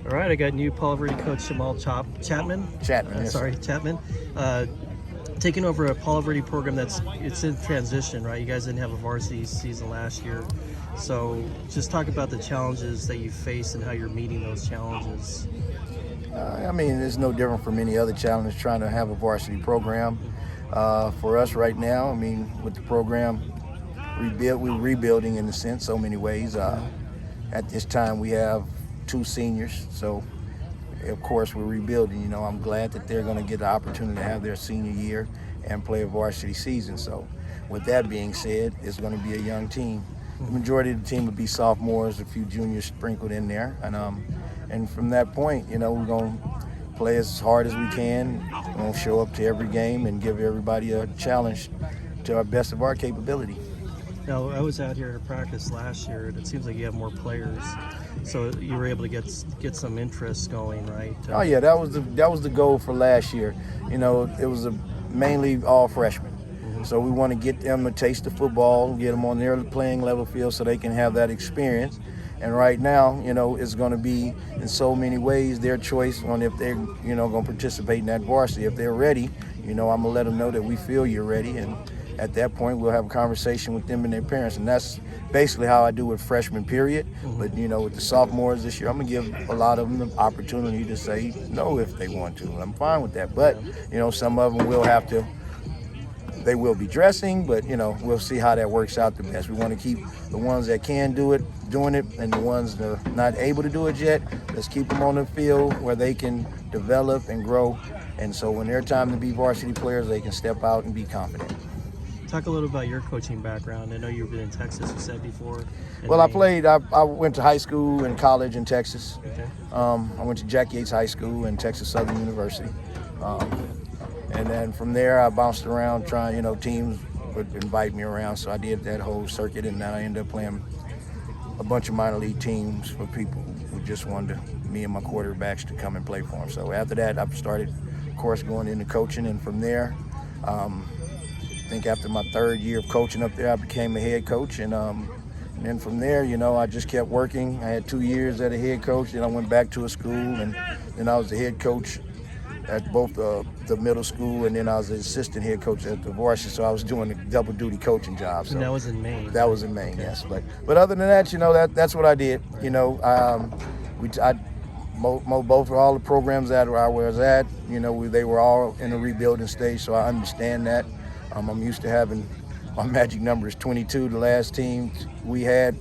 All right, I got new Palo Verde coach Jamal Chatman. Yes. Sorry, Chatman. Taking over a Palo Verde program it's in transition, right? You guys didn't have a varsity season last year. So just talk about the challenges that you face and how you're meeting those challenges. It's no different from any other challenge trying to have a varsity program. For us right now, with the program we're rebuilding in a sense, so many ways. At this time, we have 2 seniors, so of course we're rebuilding. I'm glad that they're going to get the opportunity to have their senior year and play a varsity season. So with that being said, it's going to be a young team. The majority of the team will be sophomores, a few juniors sprinkled in there, and from that point, we're going to play as hard as we can. We're going to show up to every game and give everybody a challenge to our best of our capability. Now, I was out here at practice last year, and it seems like you have more players, so you were able to get some interest going, right? Oh yeah, that was the goal for last year. It was mainly all freshmen, so we want to get them a taste of football, get them on their playing level field, so they can have that experience. And right now, it's going to be in so many ways their choice on if they're, going to participate in that varsity. If they're ready, I'm going to let them know that we feel you're ready, and at that point, we'll have a conversation with them and their parents. And that's basically how I do with freshman period. But, with the sophomores this year, I'm going to give a lot of them the opportunity to say no if they want to. I'm fine with that. But, some of them they will be dressing, but, we'll see how that works out the best. We want to keep the ones that can do it, doing it, and the ones that are not able to do it yet, let's keep them on the field where they can develop and grow. And so when their time to be varsity players, they can step out and be confident. Talk a little about your coaching background. I know you've been in Texas, you said before. Well, I went to high school and college in Texas. Okay. I went to Jack Yates High School and Texas Southern University. And then from there, I bounced around trying, teams would invite me around. So I did that whole circuit, and then I ended up playing a bunch of minor league teams for people who just wanted me and my quarterbacks to come and play for them. So after that, I started, of course, going into coaching. And from there, I think after my 3rd year of coaching up there, I became a head coach. And then from there, I just kept working. I had 2 years as a head coach. Then I went back to a school, and then I was the head coach at both the middle school, and then I was the assistant head coach at the varsity. So I was doing a double duty coaching job. So and that was in Maine. That was in Maine, okay. Yes. But other than that, that's what I did. Right. Both all the programs that I was at, they were all in a rebuilding stage. So I understand that. I'm used to having my magic number is 22. The last team we had,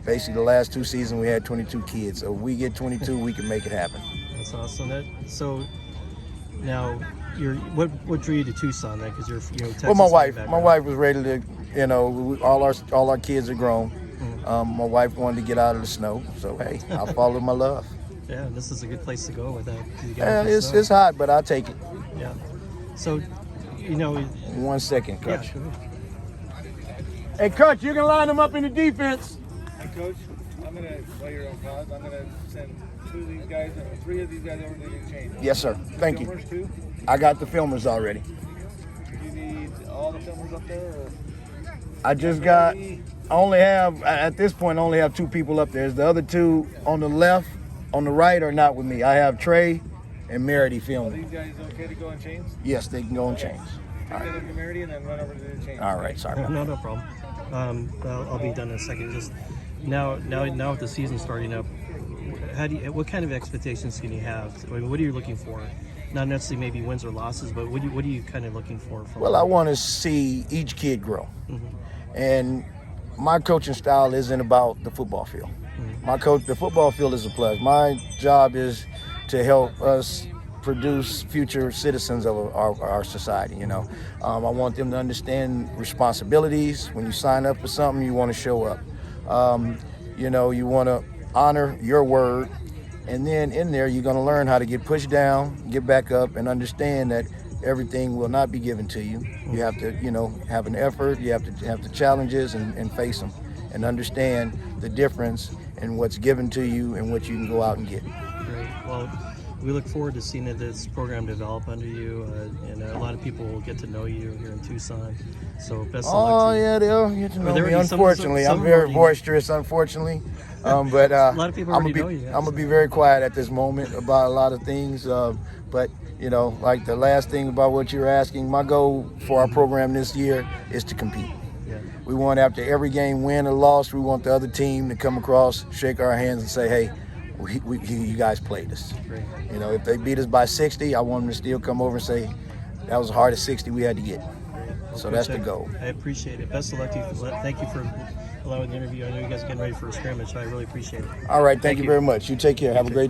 basically the last 2 seasons, we had 22 kids. So if we get 22, we can make it happen. That's awesome. So now, what drew you to Tucson then? Because you're Texas. Well, my wife was ready to, all our kids are grown. My wife wanted to get out of the snow, so hey, I followed my love. Yeah, this is a good place to go with that. Yeah, it's hot, but I'll take it. Yeah. So, 1 second, Coach. Yeah, sure. Hey, Coach, you can line them up in the defense. Hey, Coach, I'm going to, while you're on pause, I'm going to send 3 of these guys over to get changed. Yes, sir. Thank you. Filmers too? I got the filmers already. Do you need all the filmers up there? Or? At this point, I only have 2 people up there. The other 2 on the left, on the right are not with me. I have Trey and Merity filming. Are these guys okay to go in chains? Yes, they can go in chains. All right. Up to Merity and then run over to the chains. All right, sorry. No problem. I'll be done in a second. Just now with the season starting up, what kind of expectations can you have? What are you looking for? Not necessarily maybe wins or losses, but what are you kind of looking for? Well, I want to see each kid grow. And my coaching style isn't about the football field. The football field is a plus. My job is to help us produce future citizens of our society. I want them to understand responsibilities. When you sign up for something, you want to show up. You want to honor your word, and then in there you're going to learn how to get pushed down, get back up, and understand that everything will not be given to you. You have to have an effort. You have to have the challenges and face them, and understand the difference in what's given to you and what you can go out and get. Great. Well, we look forward to seeing this program develop under you, and a lot of people will get to know you here in Tucson. So best of luck Oh to you. yeah, they'll get to know there me. already some- Unfortunately, some I'm very already- boisterous. Unfortunately, but A lot of people I'm already gonna know you. I'm gonna be very quiet at this moment about a lot of things. But you know, like the last thing about what you're asking, my goal for our program this year is to compete. Yeah. We want, after every game, win or loss, we want the other team to come across, shake our hands, and say, "Hey, you guys played us." Great. You know, if they beat us by 60, I want them to still come over and say, "That was the hardest 60 we had to get." Well, So Coach, that's the goal. I appreciate it. Best of luck to you. Thank you for allowing the interview. I know you guys are getting ready for a scrimmage, so I really appreciate it. All right, thank Thank you you. very much. You take care. Have a great day.